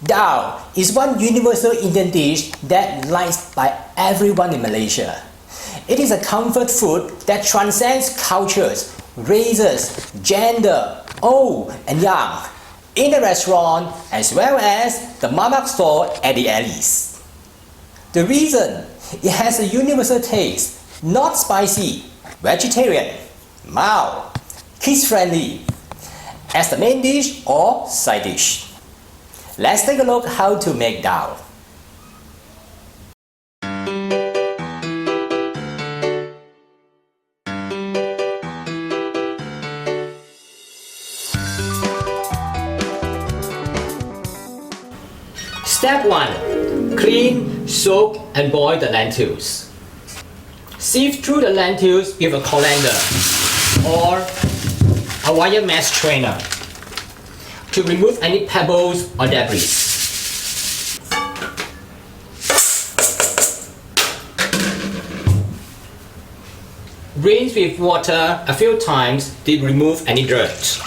Dahl is one universal Indian dish that liked by everyone in Malaysia. It is a comfort food that transcends cultures, races, gender, old and young, in the restaurant as well as the Mamak store at the alleys. The reason it has a universal taste, not spicy, vegetarian, mild, kids-friendly, as the main dish or side dish. Let's take a look how to make dahl. Step 1. Clean, soak and boil the lentils. Sieve through the lentils with a colander or a wire mesh strainer to remove any pebbles or debris. Rinse with water a few times to remove any dirt.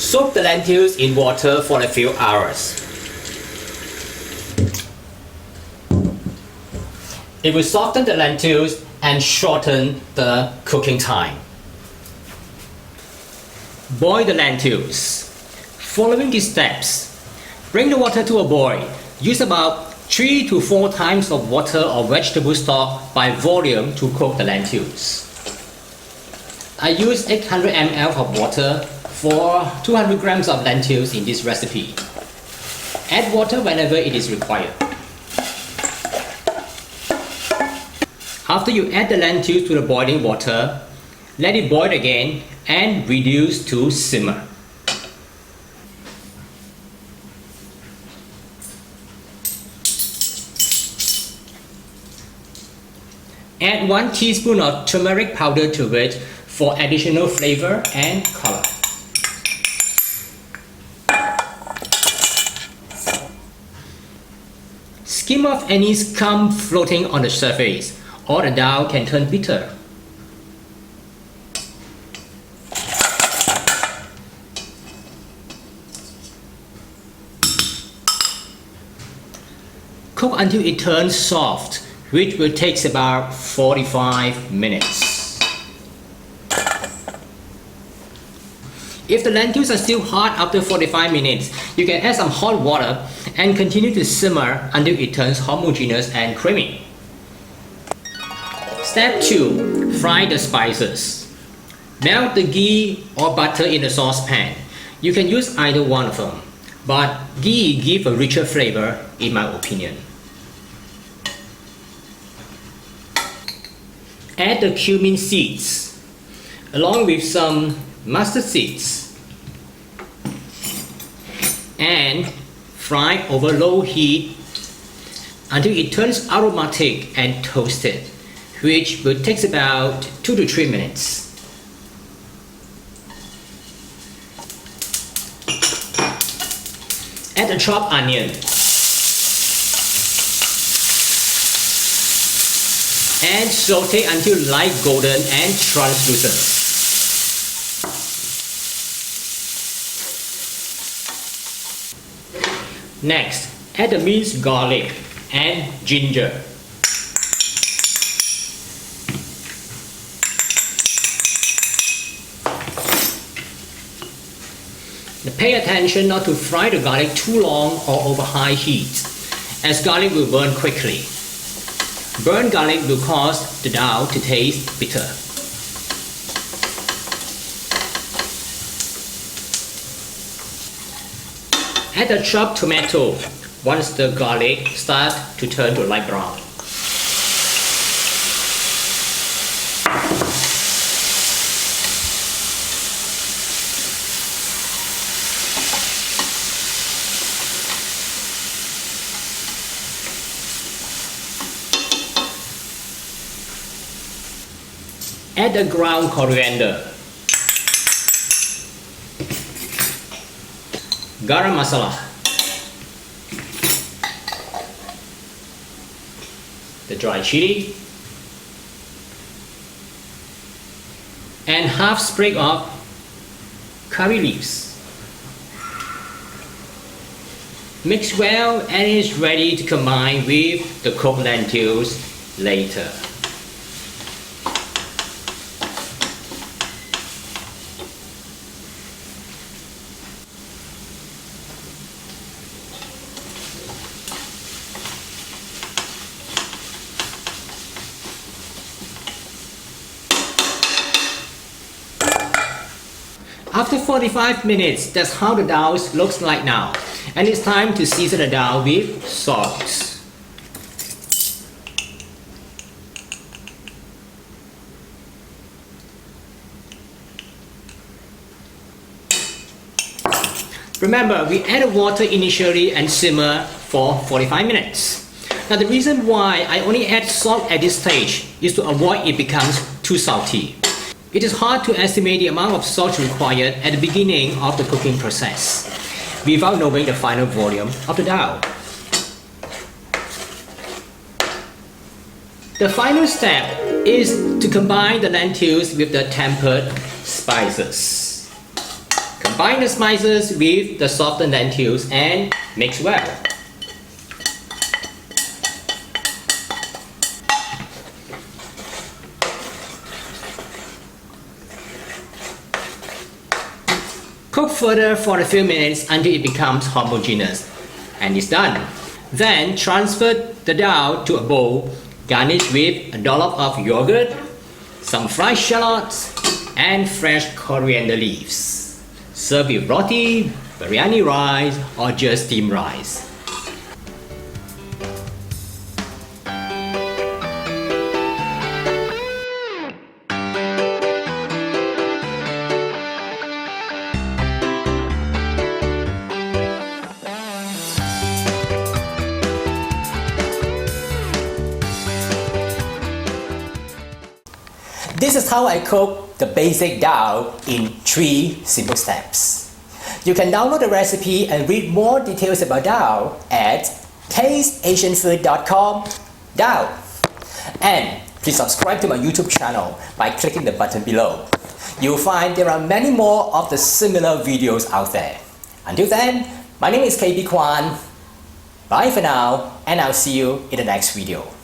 Soak the lentils in water for a few hours. It will soften the lentils and shorten the cooking time. Boil the lentils. Following these steps, bring the water to a boil. Use about 3 to 4 times of water or vegetable stock by volume to cook the lentils. I use 800 ml of water for 200 grams of lentils in this recipe. Add water whenever it is required. After you add the lentils to the boiling water, let it boil again and reduce to simmer. Add 1 teaspoon of turmeric powder to it for additional flavor and color. Skim off any scum floating on the surface, or the dahl can turn bitter. Cook until it turns soft, which will take about 45 minutes. If the lentils are still hot after 45 minutes, you can add some hot water and continue to simmer until it turns homogeneous and creamy. Step 2. Fry the spices. Melt the ghee or butter in a saucepan. You can use either one of them, but ghee gives a richer flavor in my opinion. Add the cumin seeds along with some mustard seeds and fry over low heat until it turns aromatic and toasted, which will take about 2 to 3 minutes. Add a chopped onion and saute until light golden and translucent. Next, add the minced garlic and ginger. Pay attention not to fry the garlic too long or over high heat, as garlic will burn quickly. Burnt garlic will cause the dahl to taste bitter. Add the chopped tomato once the garlic starts to turn to light brown. Add the ground coriander, garam masala, the dry chili, and half sprig of curry leaves. Mix well and it's ready to combine with the cooked lentils later. After 45 minutes, that's how the dal looks like now. And it's time to season the dal with salt. Remember, we added water initially and simmer for 45 minutes. Now the reason why I only add salt at this stage is to avoid it becomes too salty. It is hard to estimate the amount of salt required at the beginning of the cooking process without knowing the final volume of the dal. The final step is to combine the lentils with the tempered spices. Combine the spices with the softened lentils and mix well. Cook further for a few minutes until it becomes homogeneous, and it's done. Then transfer the dal to a bowl, garnish with a dollop of yogurt, some fried shallots, and fresh coriander leaves. Serve with roti, biryani rice, or just steamed rice. This is how I cook the basic dal in 3 simple steps. You can download the recipe and read more details about dal at tasteasianfood.com/dal. And please subscribe to my YouTube channel by clicking the button below. You'll find there are many more of the similar videos out there. Until then, my name is KB Kwan. Bye for now, and I'll see you in the next video.